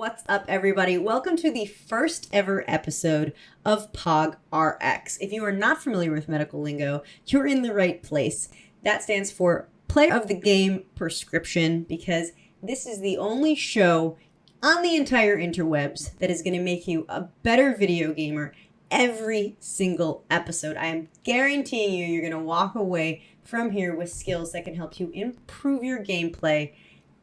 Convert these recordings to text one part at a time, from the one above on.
What's up, everybody? Welcome to the first ever episode of POG RX. If you are not familiar with medical lingo, you're in the right place. That stands for Player of the Game Prescription, because this is the only show on the entire interwebs that is going to make you a better video gamer every single episode. I am guaranteeing you're going to walk away from here with skills that can help you improve your gameplay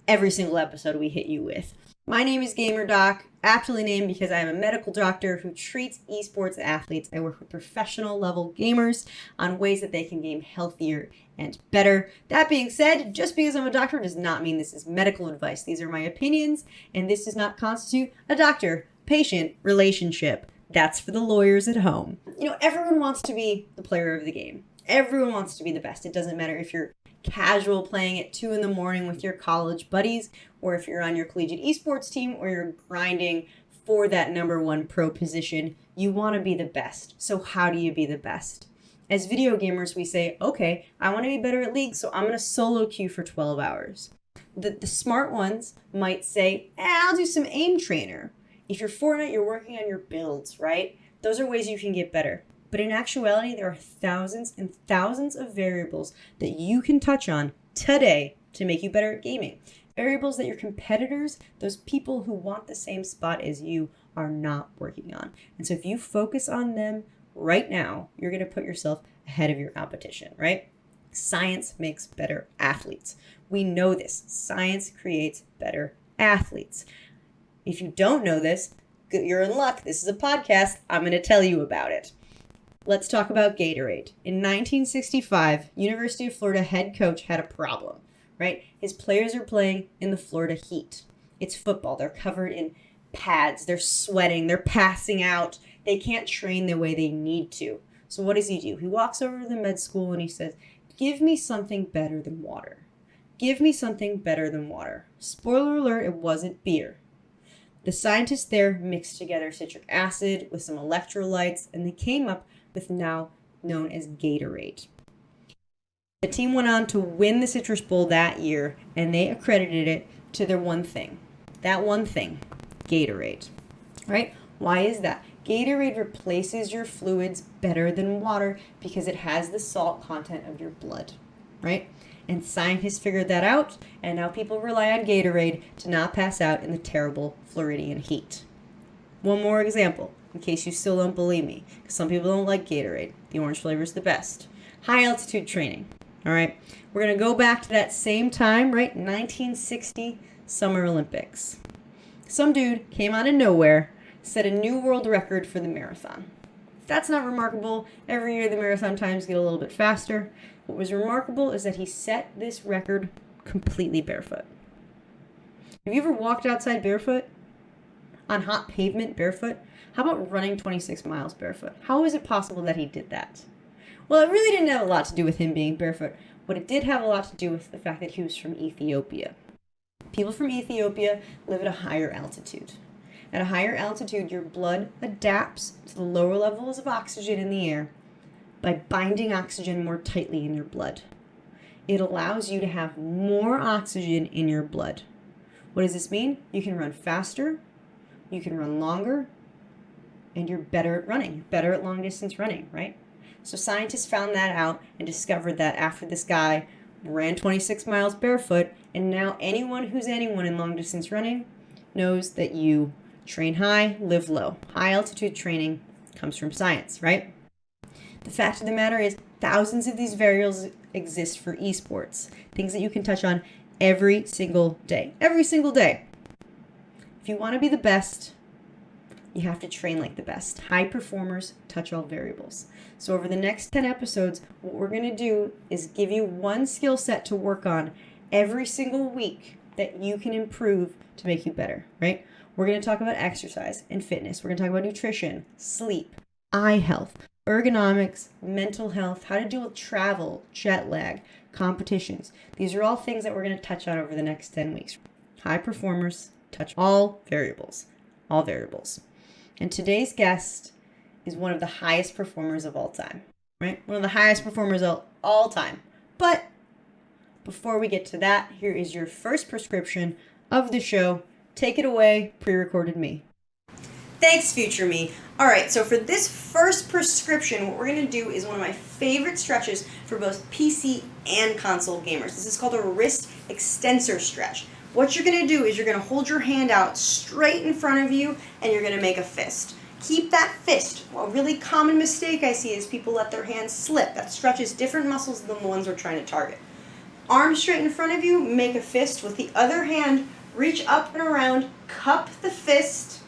every single episode we hit you with. My name is GamerDoc, aptly named because I am a medical doctor who treats esports athletes. I work with professional level gamers on ways that they can game healthier and better. That being said, just because I'm a doctor does not mean this is medical advice. These are my opinions, and this does not constitute a doctor-patient relationship. That's for the lawyers at home. You know, everyone wants to be the player of the game. Everyone wants to be the best. It doesn't matter if you're casual playing at 2 a.m. with your college buddies, or if you're on your collegiate esports team, or you're grinding for that #1 pro position. You want to be the best. So how do you be the best? As video gamers, we say, okay, I want to be better at League, so I'm going to solo queue for 12 hours. The smart ones might say, I'll do some aim trainer. If you're Fortnite, you're working on your builds, right? Those are ways you can get better. But in actuality, there are thousands and thousands of variables that you can touch on today to make you better at gaming. Variables that your competitors, those people who want the same spot as you, are not working on. And so if you focus on them right now, you're going to put yourself ahead of your competition, right? Science makes better athletes. We know this. Science creates better athletes. If you don't know this, you're in luck. This is a podcast. I'm going to tell you about it. Let's talk about Gatorade. In 1965, University of Florida head coach had a problem, right? His players are playing in the Florida heat. It's football. They're covered in pads. They're sweating. They're passing out. They can't train the way they need to. So what does he do? He walks over to the med school and he says, give me something better than water. Give me something better than water. Spoiler alert, it wasn't beer. The scientists there mixed together citric acid with some electrolytes, and they came up with now known as Gatorade. The team went on to win the Citrus Bowl that year, and they accredited it to their one thing. That one thing, Gatorade. Right? Why is that? Gatorade replaces your fluids better than water because it has the salt content of your blood. Right? And scientists figured that out, and now people rely on Gatorade to not pass out in the terrible Floridian heat. One more example, in case you still don't believe me, because some people don't like Gatorade. The orange flavor is the best. High altitude training. All right, we're going to go back to that same time, right? 1960 Summer Olympics. Some dude came out of nowhere, set a new world record for the marathon. That's not remarkable. Every year the marathon times get a little bit faster. What was remarkable is that he set this record completely barefoot. Have you ever walked outside barefoot? On hot pavement barefoot? How about running 26 miles barefoot? How is it possible that he did that? Well, it really didn't have a lot to do with him being barefoot. What it did have a lot to do with the fact that he was from Ethiopia. People from Ethiopia live at a higher altitude. At a higher altitude, your blood adapts to the lower levels of oxygen in the air by binding oxygen more tightly in your blood. It allows you to have more oxygen in your blood. What does this mean? You can run faster, you can run longer, and you're better at running, better at long distance running, right? So scientists found that out and discovered that after this guy ran 26 miles barefoot, and now anyone who's anyone in long distance running knows that you train high, live low. High altitude training comes from science, right? The fact of the matter is, thousands of these variables exist for esports. Things that you can touch on every single day. Every single day. If you want to be the best, you have to train like the best. High performers touch all variables. So over the next 10 episodes, what we're going to do is give you one skill set to work on every single week that you can improve to make you better, right? We're going to talk about exercise and fitness. We're going to talk about nutrition, sleep, eye health, ergonomics, mental health, how to deal with travel, jet lag, competitions. These are all things that we're going to touch on over the next 10 weeks. High performers touch all variables. All variables. And today's guest is one of the highest performers of all time, right? One of the highest performers of all time. But before we get to that, here is your first prescription of the show. Take it away, pre-recorded me. Thanks, future me. All right, so for this first prescription, what we're going to do is one of my favorite stretches for both PC and console gamers. This is called a wrist extensor stretch. What you're going to do is you're going to hold your hand out straight in front of you, and you're going to make a fist. Keep that fist. A really common mistake I see is people let their hands slip. That stretches different muscles than the ones we're trying to target. Arm straight in front of you, make a fist. With the other hand, reach up and around, cup the fist,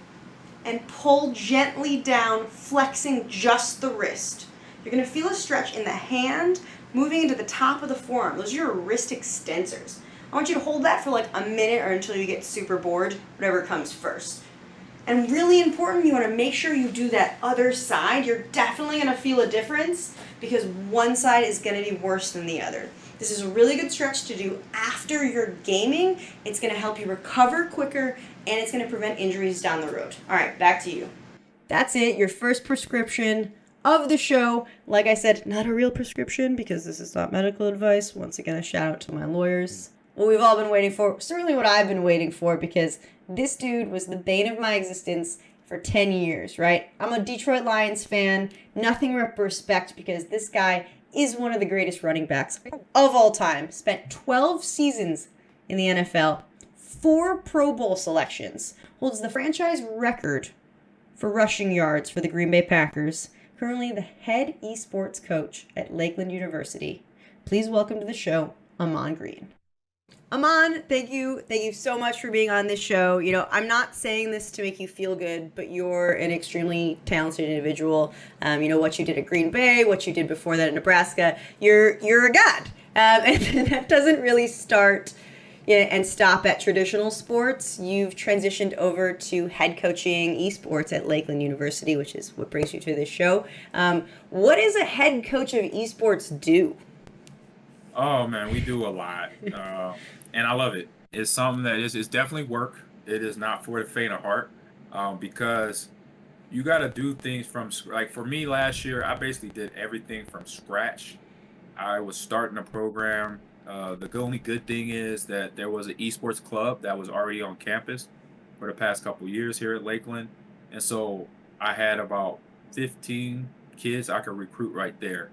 and pull gently down, flexing just the wrist. You're going to feel a stretch in the hand, moving into the top of the forearm. Those are your wrist extensors. I want you to hold that for like a minute or until you get super bored, whatever comes first. And really important, you want to make sure you do that other side. You're definitely going to feel a difference because one side is going to be worse than the other. This is a really good stretch to do after you're gaming. It's going to help you recover quicker, and it's going to prevent injuries down the road. All right, back to you. That's it, your first prescription of the show. Like I said, not a real prescription because this is not medical advice. Once again, a shout out to my lawyers. What we've all been waiting for, certainly what I've been waiting for, because this dude was the bane of my existence for 10 years, right? I'm a Detroit Lions fan, nothing but respect because this guy is one of the greatest running backs of all time. Spent 12 seasons in the NFL, 4 Pro Bowl selections, holds the franchise record for rushing yards for the Green Bay Packers, currently the head esports coach at Lakeland University. Please welcome to the show, Ahman Green. Ahman, thank you so much for being on this show. You know, I'm not saying this to make you feel good, but you're an extremely talented individual. You know, what you did at Green Bay, what you did before that at Nebraska, you're a god. And that doesn't really start and stop at traditional sports. You've transitioned over to head coaching esports at Lakeland University, which is what brings you to this show. What does a head coach of esports do? Oh man, we do a lot, and I love it. It's something that is definitely work. It is not for the faint of heart, because you got to do things from like for me last year. I basically did everything from scratch. I was starting a program. The only good thing is that there was an esports club that was already on campus for the past couple years here at Lakeland, and so I had about 15 kids I could recruit right there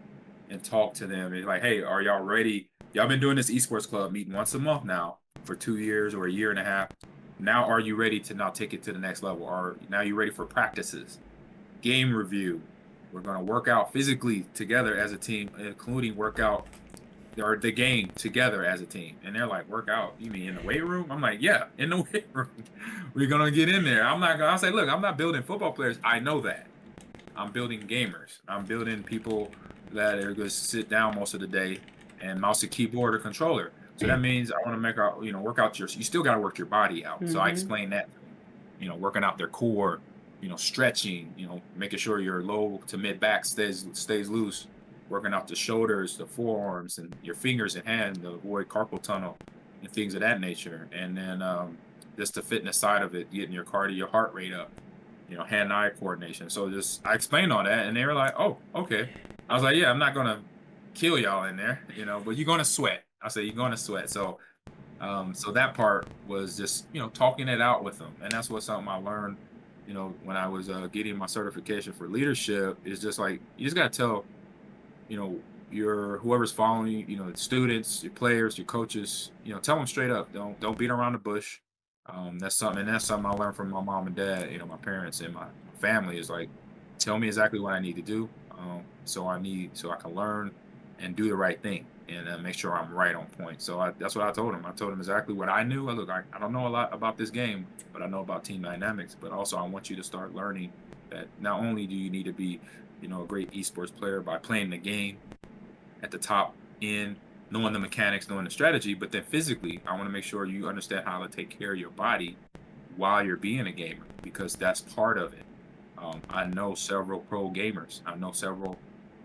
and talk to them and like, hey, are y'all ready? Y'all been doing this esports club meeting once a month now for 2 years or a year and a half. Now are you ready to now take it to the next level? Or now you ready for practices, game review? We're gonna work out physically together as a team, including workout or the game together as a team. And they're like, work out? You mean in the weight room? I'm like, yeah, in the weight room. We're gonna get in there. I'll say, look, I'm not building football players. I know that. I'm building gamers. I'm building people that are going to sit down most of the day and mouse a keyboard or controller. So that means I want to make out, work out you still got to work your body out. So I explain that, working out their core, stretching, making sure your low to mid back stays loose, working out the shoulders, the forearms, and your fingers and hands to avoid carpal tunnel and things of that nature. And then just the fitness side of it, getting your heart rate up, hand-eye coordination. So I explained all that, and they were like, "Oh, okay." I was like, "Yeah, I'm not gonna kill y'all in there, but you're gonna sweat." I said, "You're gonna sweat." So that part was just talking it out with them, and that's something I learned, when I was getting my certification for leadership. Is just like you just gotta tell, your whoever's following you, the students, your players, your coaches, tell them straight up. Don't beat around the bush. That's something I learned from my mom and dad, my parents and my family is like, tell me exactly what I need to do. So I can learn and do the right thing and make sure I'm right on point. So that's what I told him. I told him exactly what I knew. Look, I don't know a lot about this game, but I know about team dynamics. But also, I want you to start learning that not only do you need to be, a great esports player by playing the game at the top end, knowing the mechanics, knowing the strategy, but then physically, I want to make sure you understand how to take care of your body while you're being a gamer, because that's part of it. I know several pro gamers. I know several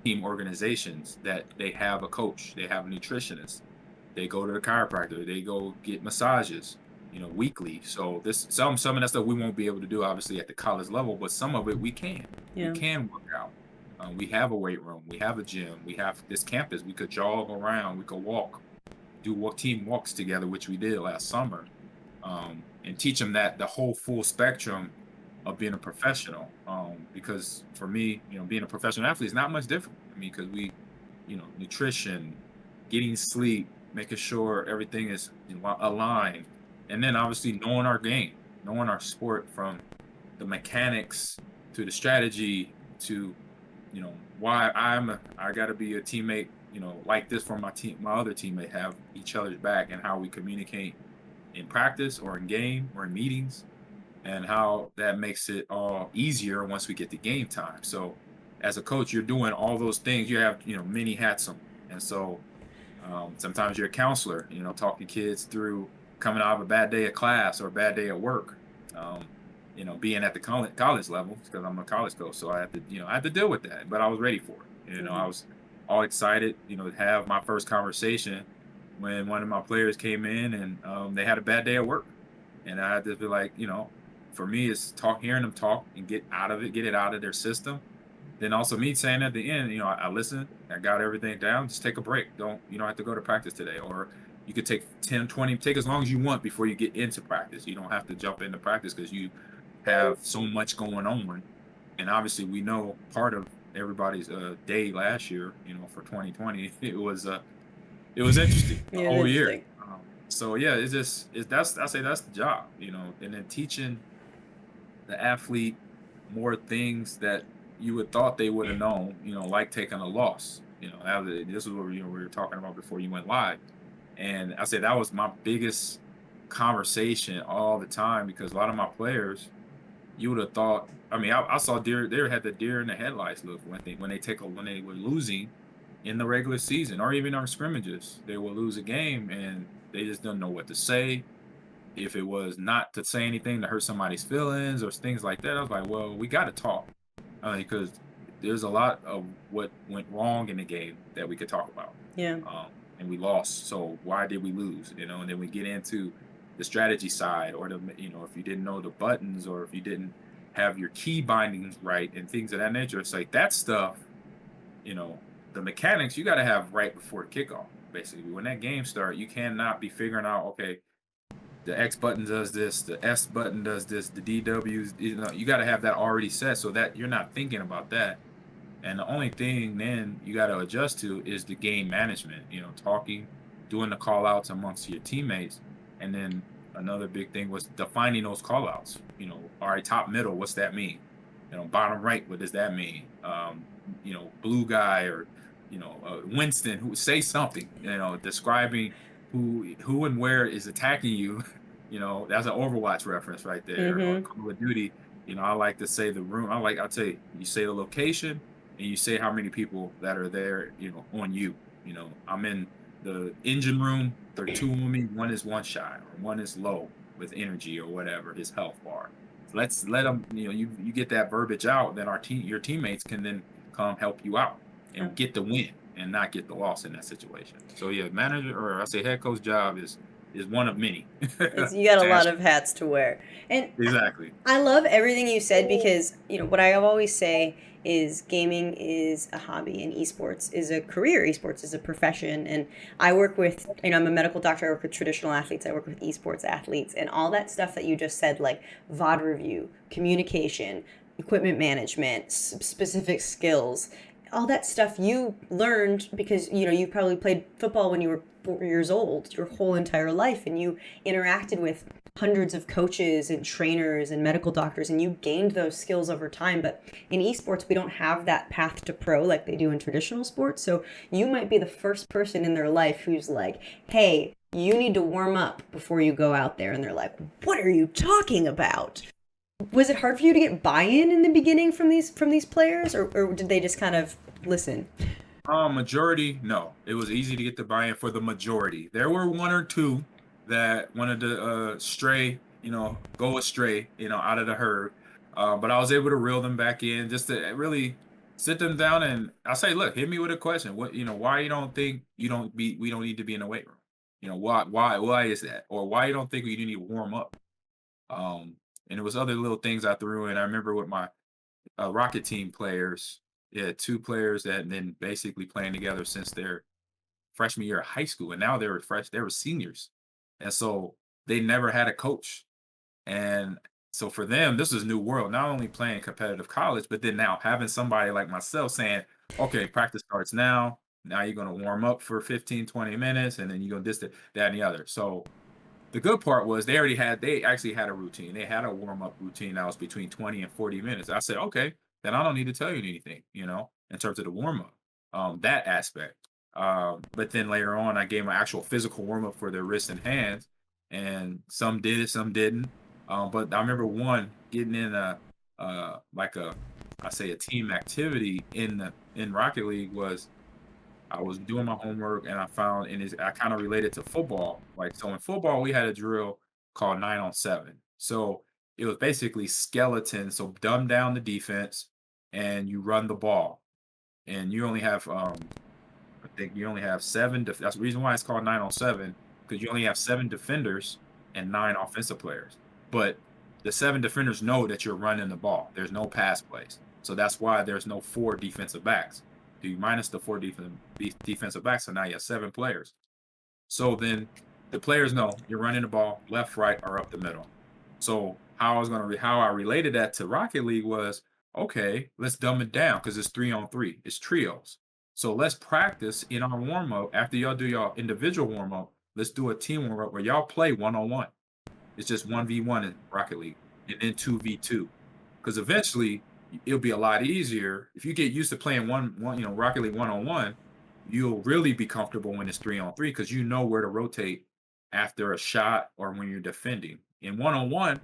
team organizations that they have a coach, they have a nutritionist, they go to the chiropractor, they go get massages, weekly. So some of that stuff we won't be able to do obviously at the college level, but some of it we can. Yeah. We can work out. We have a weight room, we have a gym, we have this campus. We could jog around, we could walk, do team walks together, which we did last summer. and teach them that the whole full spectrum of being a professional. Because for me, being a professional athlete is not much different. I mean, because nutrition, getting sleep, making sure everything is aligned, and then obviously knowing our game, knowing our sport from the mechanics to the strategy to why I got to be a teammate, like this for my other teammate, have each other's back, and how we communicate in practice or in game or in meetings, and how that makes it all easier once we get to game time. So as a coach, you're doing all those things. You have, many hats on. And so sometimes you're a counselor, talking kids through coming out of a bad day at class or a bad day at work. Being at the college level, because I'm a college coach, so I had to deal with that, but I was ready for it. I was all excited, to have my first conversation when one of my players came in and they had a bad day at work, and I had to be like, for me, it's hearing them talk and get it out of their system. Then also me saying at the end, I listened, I got everything down, just take a break. You don't have to go to practice today. Or you could take 10, 20, take as long as you want before you get into practice. You don't have to jump into practice because you have so much going on. And obviously we know part of everybody's day last year, for 2020, it was interesting the Yeah, whole year. interesting. So yeah, I say that's the job, and then teaching the athlete more things that you would thought they would have known, like taking a loss. This is what we were talking about before you went live. And I said that was my biggest conversation all the time, because a lot of my players, you would have thought. I mean, I saw deer. They had the deer in the headlights look when they were losing in the regular season, or even our scrimmages. They would lose a game and they just didn't know what to say. If it was not to say anything to hurt somebody's feelings or things like that, I was like, well, we got to talk, because there's a lot of what went wrong in the game that we could talk about. Yeah. And we lost. So why did we lose? And then we get into the strategy side, or if you didn't know the buttons, or if you didn't have your key bindings right and things of that nature. It's like that stuff, the mechanics you got to have right before kickoff. Basically, when that game starts, you cannot be figuring out, okay, the X button does this, the S button does this, the DWs, you got to have that already set so that you're not thinking about that. And the only thing then you got to adjust to is the game management, talking, doing the call outs amongst your teammates. And then another big thing was defining those call outs. All right, top middle, what's that mean? Bottom right, what does that mean? Blue guy, or, Winston, who say something, describing who and where is attacking you. That's an Overwatch reference right there, or Mm-hmm. Call of Duty. I like to say the room. I'll tell you, you say the location and you say how many people that are there, on you. I'm in the engine room. There are two of me. One is one shot, or one is low with energy or whatever, his health bar. Let's let them, you get that verbiage out, then your teammates can then come help you out Yeah. and get the win and not get the loss in that situation. So yeah, manager, or I say head coach job is one of many. You got a To lot answer. of hats to wear. And Exactly. I love everything you said, because, what I always say is gaming is a hobby and esports is a career. Esports is a profession. And I work with, I'm a medical doctor. I work with traditional athletes. I work with esports athletes, and all that stuff that you just said, like VOD review, communication, equipment management, specific skills, all that stuff you learned because, you probably played football when you were 4 years old, your whole entire life, and you interacted with hundreds of coaches and trainers and medical doctors, and you gained those skills over time. But in esports, we don't have that path to pro like they do in traditional sports. So you might be the first person in their life who's like, hey, you need to warm up before you go out there. And they're like, what are you talking about? Was it hard for you to get buy-in in the beginning from these players, or did they just kind of listen? Majority, no. It was easy to get the buy-in for the majority. There were one or two that wanted to stray, go astray, out of the herd. But I was able to reel them back in, just to really sit them down, and I say, look, hit me with a question. Why you don't think we don't need to be in the weight room? Why is that? Or why you don't think we need to warm up? And it was other little things I threw in. I remember with my Rocket Team players, yeah, two players that had been basically playing together since their freshman year of high school, and now they were seniors, and so they never had a coach. And so for them, this is new world. Not only playing competitive college, but then now having somebody like myself saying, okay, practice starts now. Now you're going to warm up for 15, 20 minutes, and then you're going to this, that, and the other. So the good part was they actually had a routine. They had a warm-up routine that was between 20 and 40 minutes. I said, "Okay, then I don't need to tell you anything, in terms of the warm-up, that aspect." But then later on, I gave 'em actual physical warm-up for their wrists and hands, and some did it, some didn't. But I remember one getting in like I say a team activity in Rocket League was I was doing my homework and I found and I kind of related to football. Like so in football, we had a drill called 9-on-7. So it was basically skeleton. So dumb down the defense and you run the ball. And you only have I think you only have that's the reason why it's called 9-on-7, because you only have 7 defenders and 9 offensive players. But the 7 defenders know that you're running the ball. There's no pass plays. So that's why there's no 4 defensive backs. You minus the defensive backs, so now you have 7 players. So then the players know you're running the ball left, right, or up the middle. So how I related that to Rocket League was, okay, let's dumb it down because it's 3-on-3, it's trios. So let's practice in our warm up after y'all do y'all individual warm up. Let's do a team warm up where y'all play 1-on-1. It's just 1v1 in Rocket League and then 2v2. Because eventually it'll be a lot easier if you get used to playing Rocket League 1-on-1. You'll really be comfortable when it's 3-on-3 because you know where to rotate after a shot or when you're defending. In 1-on-1,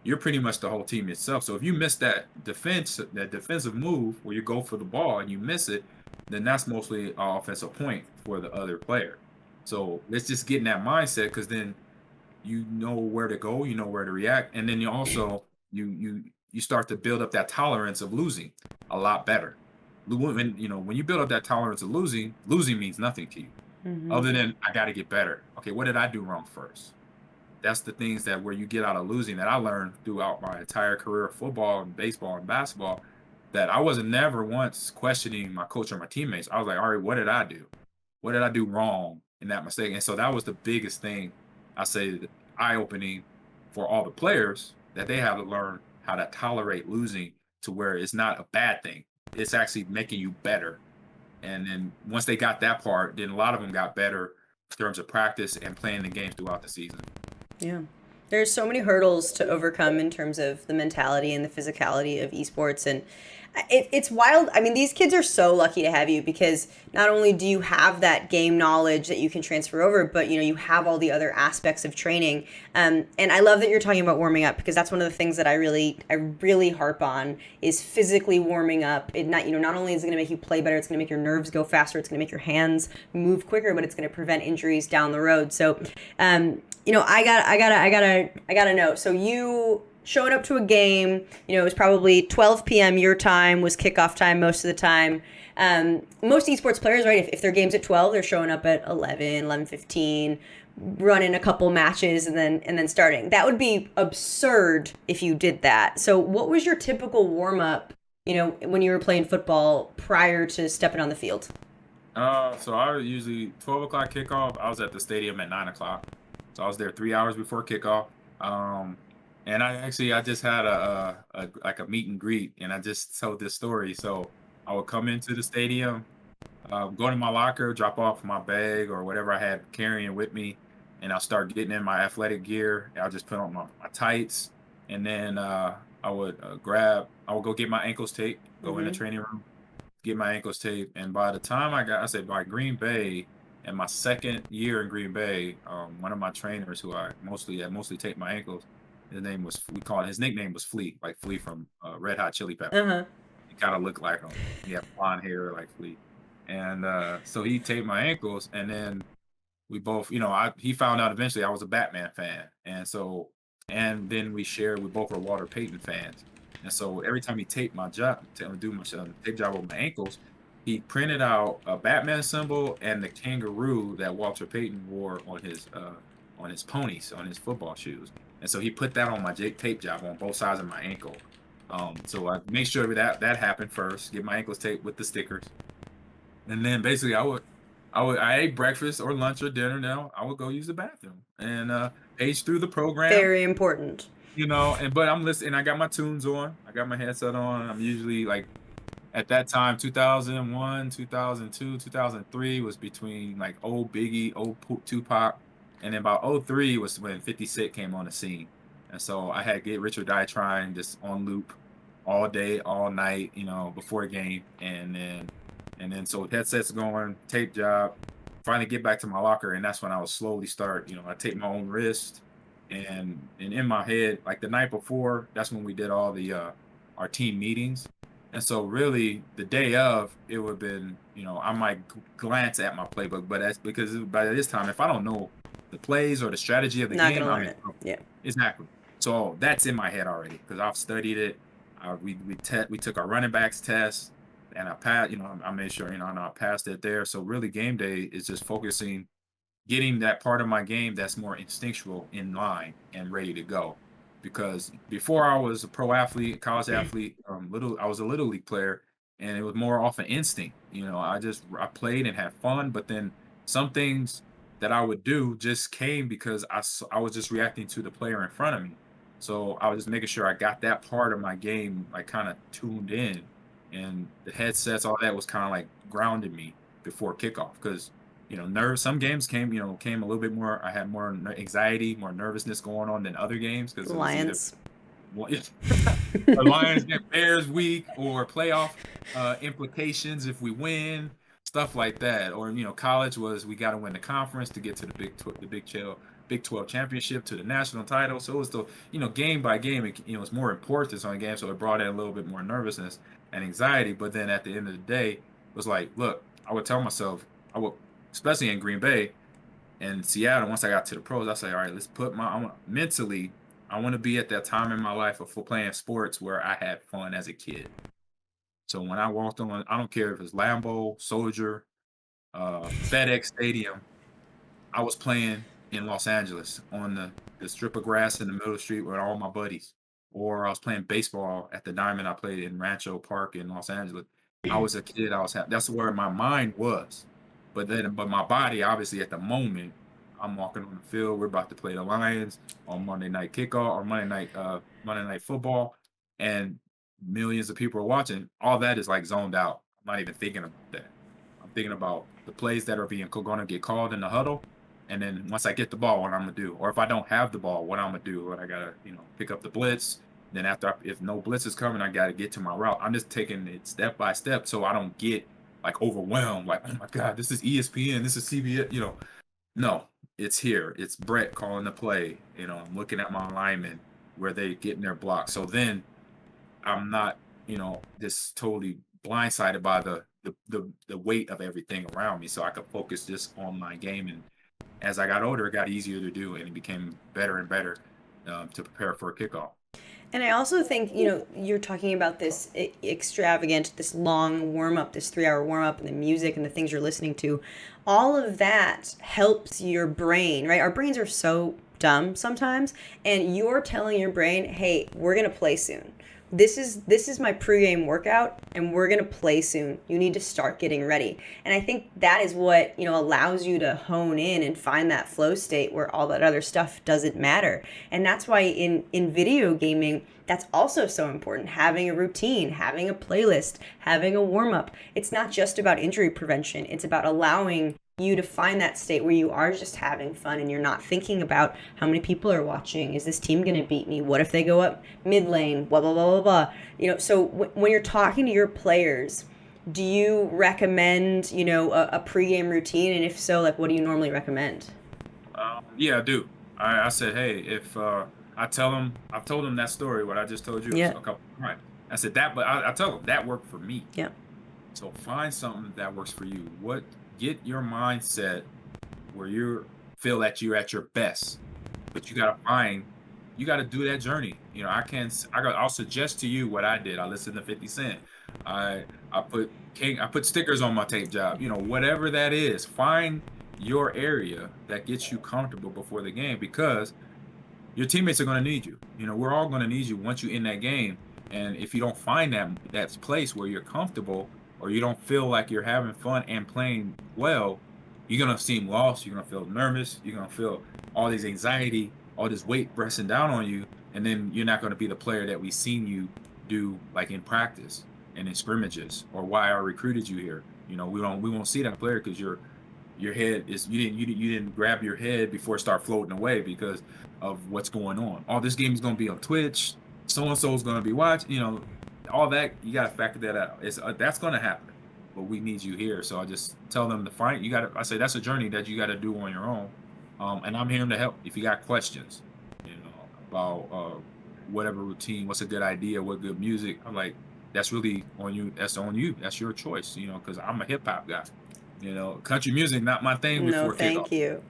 you're pretty much the whole team itself. So if you miss that defensive move where you go for the ball and you miss it, then that's mostly an offensive point for the other player. So let's just get in that mindset because then you know where to go, you know where to react, and then you also you start to build up that tolerance of losing a lot better. When you build up that tolerance of losing means nothing to you Hmm. other than I got to get better. Okay, what did I do wrong first? That's the things that where you get out of losing that I learned throughout my entire career of football and baseball and basketball that I wasn't never once questioning my coach or my teammates. I was like, all right, what did I do? What did I do wrong in that mistake? And so that was the biggest thing I say eye opening for all the players that they have to learn how to tolerate losing to where it's not a bad thing. It's actually making you better. And then once they got that part, then a lot of them got better in terms of practice and playing the game throughout the season. Yeah. There's so many hurdles to overcome in terms of the mentality and the physicality of esports. And it's wild. I mean, these kids are so lucky to have you because not only do you have that game knowledge that you can transfer over, but you have all the other aspects of training. And I love that you're talking about warming up because that's one of the things that I really harp on is physically warming up. It not only is it going to make you play better, it's going to make your nerves go faster, it's going to make your hands move quicker, but it's going to prevent injuries down the road. So, I gotta know. So you showed up to a game. It was probably 12 p.m. your time was kickoff time most of the time. Most esports players, right? If their game's at 12, they're showing up at 11, 11:15, running a couple matches, and then starting. That would be absurd if you did that. So what was your typical warm up? When you were playing football prior to stepping on the field. So I was usually 12 o'clock kickoff. I was at the stadium at 9 o'clock. So I was there 3 hours before kickoff. Um, and I just had like a meet and greet, and I just told this story. So I would come into the stadium, go to my locker, drop off my bag or whatever I had carrying with me, and I'll start getting in my athletic gear. I'll just put on my tights, and then I would go get my ankles taped, go in the Mm-hmm. training room, get my ankles taped, and by the time I said by Green Bay, in my second year in Green Bay, one of my trainers who I mostly taped my ankles, his nickname was Flea, like Flea from Red Hot Chili Peppers. Uh-huh. He kind of looked like him. He had blonde hair like Flea, and so he taped my ankles, and then we both, he found out eventually I was a Batman fan, and then we both were Walter Payton fans, and so every time he taped my job, to do my tape job with my ankles, he printed out a Batman symbol and the kangaroo that Walter Payton wore on his ponies, on his football shoes, and so he put that on my tape job on both sides of my ankle. So I made sure that happened first, get my ankles taped with the stickers, and then basically I ate breakfast or lunch or dinner now. I would go use the bathroom and page through the program. Very important. but I'm listening. I got my tunes on. I got my headset on. I'm usually like at that time, 2001, 2002, 2003 was between like old Biggie, old Tupac, and then about '03 was when 50 Cent came on the scene. And so I had Get Rich or Die Trying just on loop all day, all night, before the game. And then so headsets going, tape job, finally get back to my locker, and that's when I would slowly start, I tape my own wrist and in my head, like the night before, that's when we did all the our team meetings. And so really the day of, it would have been, I might glance at my playbook, but that's because by this time, if I don't know the plays or the strategy of the Not game, gonna I'm learn in it. trouble. Yeah. Exactly. So that's in my head already because I've studied it. We took our running backs test, and I passed. I made sure and I passed it there. So really, game day is just focusing, getting that part of my game that's more instinctual in line and ready to go. Because before I was a pro athlete, college athlete, I was a little league player, and it was more off an instinct. I played and had fun, but then some things that I would do just came because I was just reacting to the player in front of me. So I was just making sure I got that part of my game like kind of tuned in, and the headsets, all that was kind of like grounding me before kickoff because nerves. Some games came a little bit more. I had more anxiety, more nervousness going on than other games because it was either Lions. a Lions game, Bears week, or playoff implications if we win, stuff like that. Or college was we got to win the conference to get to Big 12 championship to the national title. So it was the game by game. It's more importance on the game, so it brought in a little bit more nervousness and anxiety. But then at the end of the day, it was like, look, I would tell myself, I would, especially in Green Bay and Seattle. Once I got to the pros, I say, all right, let's put mentally. I want to be at that time in my life of playing sports where I had fun as a kid. So when I walked on, I don't care if it's Lambeau, Soldier, FedEx Stadium, I was playing in Los Angeles on the strip of grass in the middle of the street with all my buddies. Or I was playing baseball at the Diamond. I played in Rancho Park in Los Angeles. I was a kid. I was happy. That's where my mind was. But my body, obviously, at the moment, I'm walking on the field. We're about to play the Lions on Monday night kickoff or Monday night football, and millions of people are watching. All that is like zoned out. I'm not even thinking about that. I'm thinking about the plays that are going to get called in the huddle, and then once I get the ball, what I'm gonna do, or if I don't have the ball, what I'm gonna do. What I gotta, pick up the blitz. Then if no blitz is coming, I gotta get to my route. I'm just taking it step by step, so I don't get like overwhelmed. Like, oh my god, this is ESPN, this is CBS. No, it's here. It's Brett calling the play. I'm looking at my linemen where they getting their blocks. So then I'm not, just totally blindsided by the weight of everything around me. So I could focus just on my game. And as I got older, it got easier to do, and it became better and better to prepare for a kickoff. And I also think, you're talking about this extravagant, this long warm up, this 3 hour warm up, and the music and the things you're listening to. All of that helps your brain, right? Our brains are so dumb sometimes, and you're telling your brain, hey, we're going to play soon. This is my pregame workout, and we're gonna play soon. You need to start getting ready. And I think that is what allows you to hone in and find that flow state where all that other stuff doesn't matter. And that's why in video gaming, that's also so important. Having a routine, having a playlist, having a warm up. It's not just about injury prevention. It's about allowing you to find that state where you are just having fun and you're not thinking about how many people are watching. Is this team going to beat me? What if they go up mid lane? Blah, blah, blah, blah, blah. So when you're talking to your players, do you recommend, a pregame routine? And if so, like, what do you normally recommend? Yeah, I do. I said, hey, if I've told them that story, what I just told you Yeah. a couple of times. I said that, but I tell them that worked for me. Yeah. So find something that works for you. Get your mindset where you feel that you're at your best, but you gotta do that journey. I'll suggest to you what I did. I listened to 50 Cent. I I put stickers on my tape job. Whatever that is, find your area that gets you comfortable before the game because your teammates are going to need you. We're all going to need you once you're in that game. And if you don't find that place where you're comfortable or you don't feel like you're having fun and playing well, you're going to seem lost. You're going to feel nervous. You're going to feel all this anxiety, all this weight pressing down on you. and then you're not going to be the player that we've seen you do, like in practice and in scrimmages, or why I recruited you here. We won't see that player because your head is you didn't grab your head before it start floating away because of what's going on. Oh, this game is going to be on Twitch. So and so is going to be watching. All that you got to factor that out. That's going to happen, but we need you here. So I just tell them to find. I say that's a journey that you got to do on your own, and I'm here to help. If you got questions, about whatever routine, what's a good idea, what good music, I'm like, that's really on you. That's on you. That's your choice. Because I'm a hip hop guy. Country music not my thing before No, kickoff. thank you.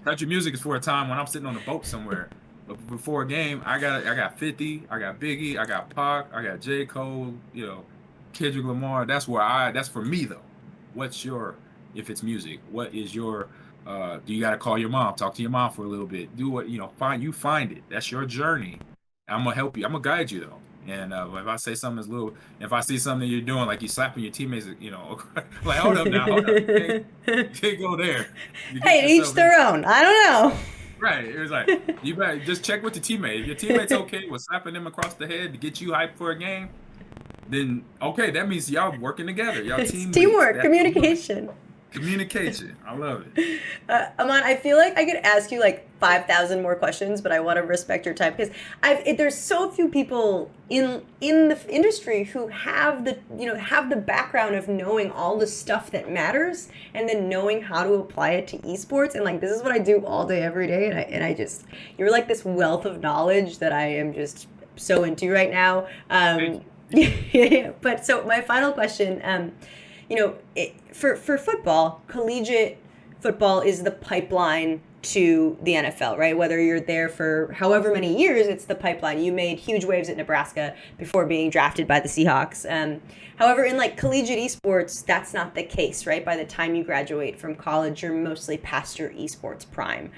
Country music is for a time when I'm sitting on a boat somewhere. But before a game, I got 50, I got Biggie, I got Pac, I got J. Cole, Kendrick Lamar. That's for me though. If it's music, what is your do you gotta call your mom, talk to your mom for a little bit, do what find it. That's your journey. I'm gonna help you. I'm gonna guide you though. And if I say something if I see something you're doing, like you slapping your teammates, like hold up now, hold up. You can't go there. Hey, to each their own. I don't know. Right. It was like, you better just check with your teammate. If your teammate's okay with slapping them across the head to get you hyped for a game, then okay, that means y'all working together. Y'all teamwork, communication. Communication. I love it. Ahman, I feel like I could ask you like 5,000 more questions, but I want to respect your time because there's so few people in the industry who have the background of knowing all the stuff that matters and then knowing how to apply it to esports. And like, this is what I do all day, every day. And I just, you're like this wealth of knowledge that I am just so into right now. Yeah. But so my final question, for football, collegiate football is the pipeline to the NFL, right? Whether you're there for however many years, it's the pipeline. You made huge waves at Nebraska before being drafted by the Seahawks. However, in like collegiate esports, that's not the case, right? By the time you graduate from college, you're mostly past your esports prime.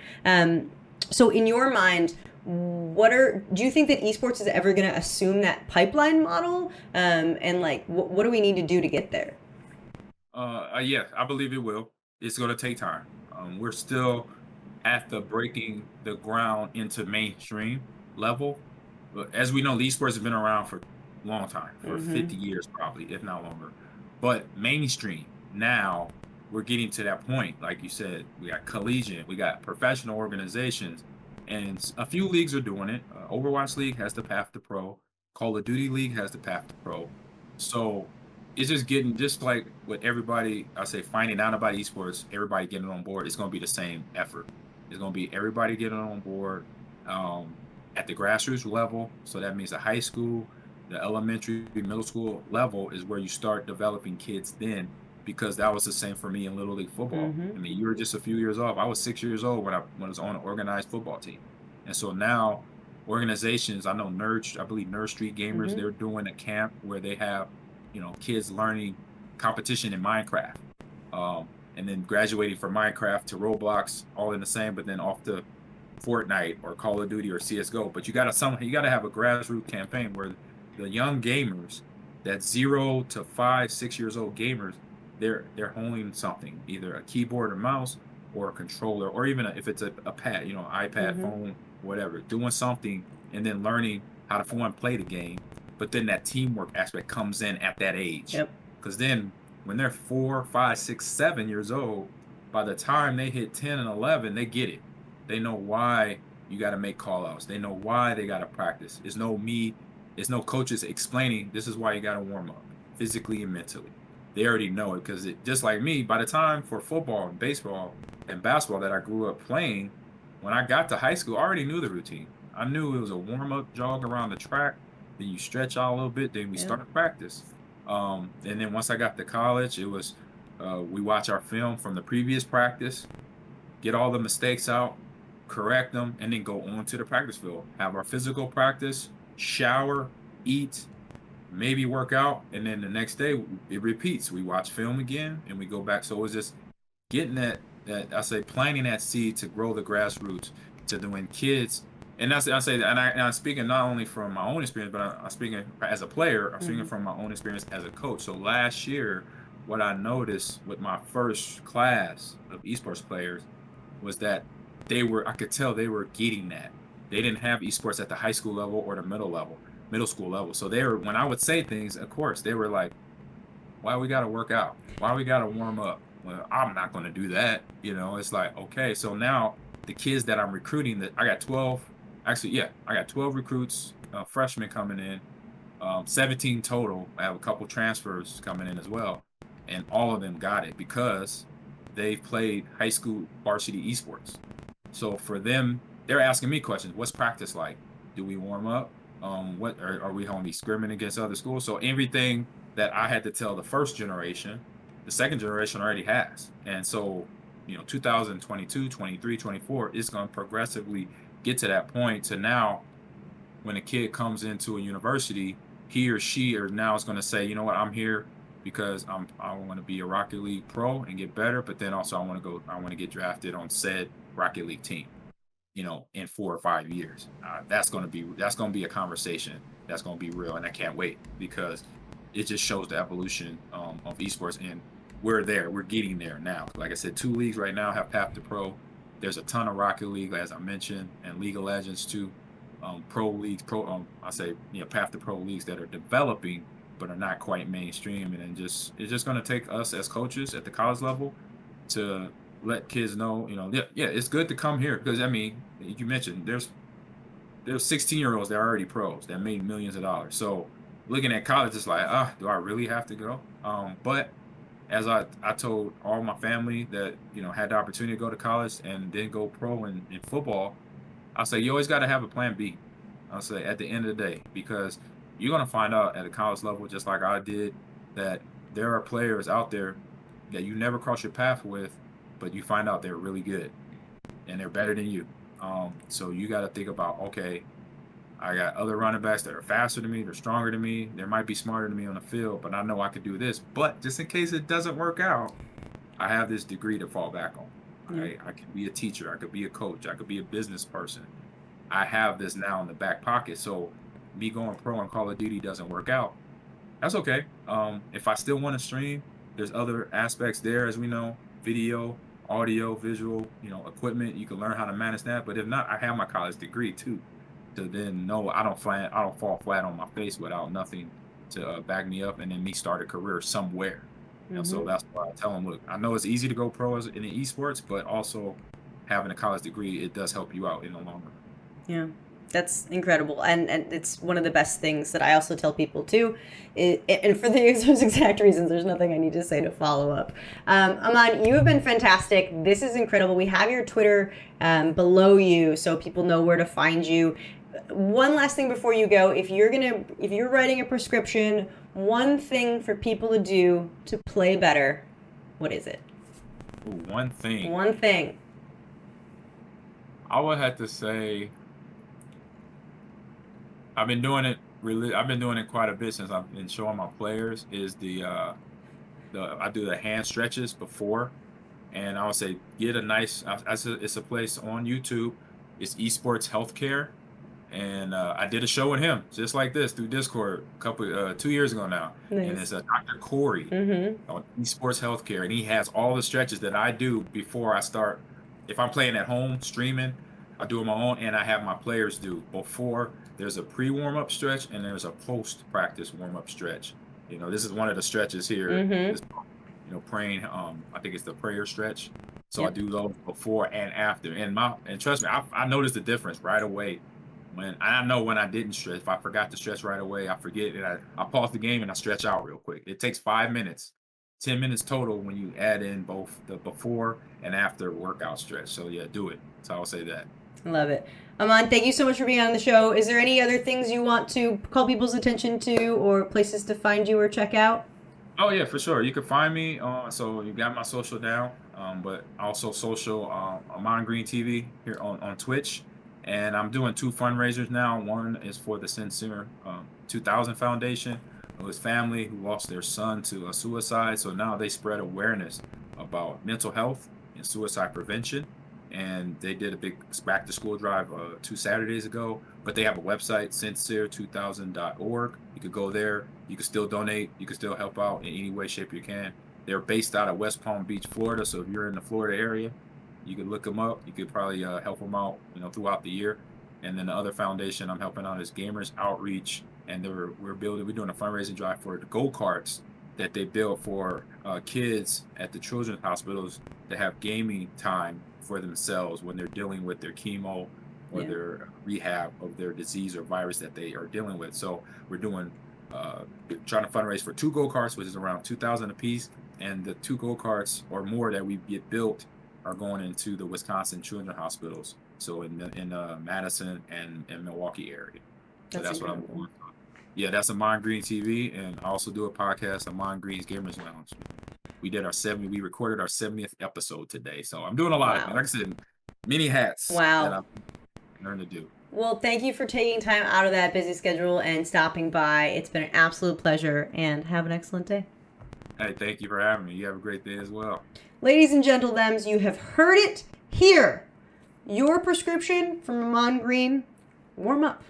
So in your mind, do you think that esports is ever going to assume that pipeline model? And like, what do we need to do to get there? Yeah, I believe it will. It's going to take time. We're still at the breaking the ground into mainstream level. But as we know, the esports have been around for a long time, for 50 years probably, if not longer. But mainstream, now we're getting to that point. Like you said, we got collegiate, we got professional organizations, and a few leagues are doing it. Overwatch League has the path to pro. Call of Duty League has the path to pro. So it's just getting, just like with everybody, I say finding out about esports, everybody getting on board, it's going to be the same effort. It's going to be everybody getting on board at the grassroots level. So that means the high school, the elementary, middle school level is where you start developing kids then, because that was the same for me in Little League football. I mean, you were just a few years off. I was 6 years old when I was on an organized football team. And so now organizations, I believe Nerd Street Gamers, they're doing a camp where they have, kids learning competition in Minecraft. And then graduating from Minecraft to Roblox, all in the same, but then off to Fortnite or Call of Duty or CSGO. But you gotta have a grassroots campaign where the young gamers, that 0 to 5, 6 years old gamers, they're holding something, either a keyboard or mouse or a controller, or even if it's a pad, iPad, phone, whatever, doing something, and then learning how to play the game. But then that teamwork aspect comes in at that age. Because then when they're 4, 5, 6, 7 years old, by the time they hit 10 and 11, they get it. They know why you got to make call outs. They know why they got to practice. It's no coaches explaining this is why you got to warm up physically and mentally. They already know it, because just like me, by the time for football and baseball and basketball that I grew up playing, when I got to high school, I already knew the routine. I knew it was a warm up jog around the track. Then you stretch out a little bit. Then we start practice. And then once I got to college, it was we watch our film from the previous practice, get all the mistakes out, correct them, and then go on to the practice field. Have our physical practice, shower, eat, maybe work out, and then the next day it repeats. We watch film again, and we go back. So it was just getting that I say planting that seed to grow the grassroots, to doing kids. And I'm speaking not only from my own experience, but I'm speaking as a player. I'm speaking from my own experience as a coach. So last year, what I noticed with my first class of esports players was that I could tell they were getting that. They didn't have esports at the high school level or the middle school level. So they were, when I would say things, of course, they were like, why we got to work out? Why we got to warm up? Well, I'm not going to do that. It's like, okay. So now the kids that I'm recruiting, that I got 12, actually, yeah, I got 12 recruits, freshmen coming in, 17 total. I have a couple transfers coming in as well. And all of them got it because they've played high school varsity esports. So for them, they're asking me questions. What's practice like? Do we warm up? What are we going to be scrimming against other schools? So everything that I had to tell the first generation, the second generation already has. And so, 2022, 23, 24 is going to progressively get to that point to now when a kid comes into a university, he or she or now is going to say, you know what, I'm here because I want to be a Rocket League pro and get better, but then also I want to get drafted on said Rocket League team, in 4 or 5 years. That's going to be a conversation that's going to be real, and I can't wait because it just shows the evolution of esports, and we're getting there now. Like I said, 2 leagues right now have Path to Pro. There's a ton of Rocket League, as I mentioned, and League of Legends too. Pro leagues, Path to Pro leagues that are developing but are not quite mainstream, and then it's just going to take us as coaches at the college level to let kids know, yeah, it's good to come here because I mean, you mentioned there's 16-year-olds that are already pros that made millions of dollars. So looking at college, it's like, do I really have to go? But as I told all my family that had the opportunity to go to college and then go pro in football, I'll say you always got to have a plan B. I'll say at the end of the day, because you're going to find out at a college level, just like I did, that there are players out there that you never cross your path with, but you find out they're really good and they're better than you. So you got to think about, okay, I got other running backs that are faster than me, they're stronger than me, they might be smarter than me on the field, but I know I could do this. But just in case it doesn't work out, I have this degree to fall back on. I could be a teacher, I could be a coach, I could be a business person. I have this now in the back pocket. So me going pro on Call of Duty doesn't work out, that's okay. If I still want to stream, there's other aspects there, as we know, video, audio, visual, equipment. You can learn how to manage that. But if not, I have my college degree too, to then know I don't fall flat on my face without nothing to back me up, and then me start a career somewhere. And so that's why I tell them, look, I know it's easy to go pro in the esports, but also having a college degree, it does help you out in the long run. Yeah, that's incredible. And it's one of the best things that I also tell people too. And for those exact reasons, there's nothing I need to say to follow up. Ahman, you have been fantastic. This is incredible. We have your Twitter below you so people know where to find you. One last thing before you go, if you're writing a prescription, one thing for people to do to play better, what is it? Ooh, one thing. One thing. I would have to say I've been doing it quite a bit since I've been showing my players is I do the hand stretches before, and I would say get a nice it's a place on YouTube. It's Esports Healthcare, and I did a show with him just like this through Discord a couple 2 years ago now. Nice. And it's Dr. Corey on Esports Healthcare, and he has all the stretches that I do before I start. If I'm playing at home streaming, I do it my own, and I have my players do before. There's a pre-warm-up stretch and there's a post-practice warm-up stretch. This is one of the stretches here. This, praying. I think it's the prayer stretch. So I do those before and after. And trust me, I noticed the difference right away. I know when I didn't stretch. If I forgot to stretch right away, I forget, and I pause the game and I stretch out real quick. It takes 5 minutes, 10 minutes total when you add in both the before and after workout stretch. So yeah, do it. So I'll say that. Love it. Ahman, thank you so much for being on the show. Is there any other things you want to call people's attention to or places to find you or check out? Oh, yeah, for sure. You can find me. So you got my social down, but also social Ahman Green TV here on Twitch. And I'm doing 2 fundraisers now. One is for the Sincere 2000 Foundation, his family who lost their son to suicide. So now they spread awareness about mental health and suicide prevention. And they did a big back to school drive 2 Saturdays ago, but they have a website, sincere2000.org. You could go there, you can still donate, you can still help out in any way, shape you can. They're based out of West Palm Beach, Florida, so if you're in the Florida area, you could look them up. You could probably help them out throughout the year. And then the other foundation I'm helping out is Gamers Outreach, and we're doing a fundraising drive for the go-karts that they built for kids at the children's hospitals to have gaming time for themselves when they're dealing with their chemo or their rehab of their disease or virus that they are dealing with. So we're trying to fundraise for 2 go-karts, which is around $2,000 a piece, and the 2 go-karts or more that we get built are going into the Wisconsin children's hospitals. So in Madison and Milwaukee area. So that's what I'm doing. Yeah, that's Ahman Green TV, and I also do a podcast, Ahman Green's Gamers Lounge. We recorded our 70th episode today. So I'm doing a lot, man. Like I said, many hats that I've learned to do. Well, thank you for taking time out of that busy schedule and stopping by. It's been an absolute pleasure, and have an excellent day. Hey, thank you for having me. You have a great day as well. Ladies and gentlemen, you have heard it here. Your prescription from Ahman Green, warm up.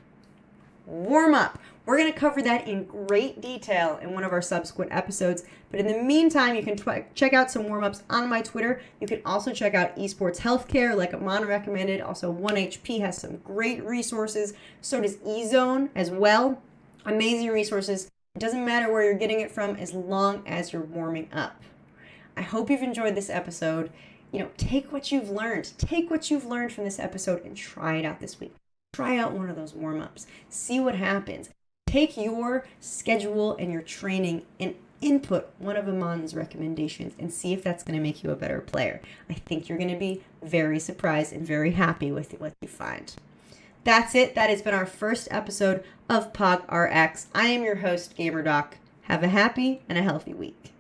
Warm up. We're going to cover that in great detail in one of our subsequent episodes. But in the meantime, you can check out some warm-ups on my Twitter. You can also check out Esports Healthcare, like Ahman recommended. Also, 1HP has some great resources. So does eZone as well. Amazing resources. It doesn't matter where you're getting it from as long as you're warming up. I hope you've enjoyed this episode. Take what you've learned. Take what you've learned from this episode and try it out this week. Try out one of those warm-ups. See what happens. Take your schedule and your training and input one of Ahman's recommendations and see if that's going to make you a better player. I think you're going to be very surprised and very happy with what you find. That's it. That has been our first episode of POG RX. I am your host, GamerDoc. Have a happy and a healthy week.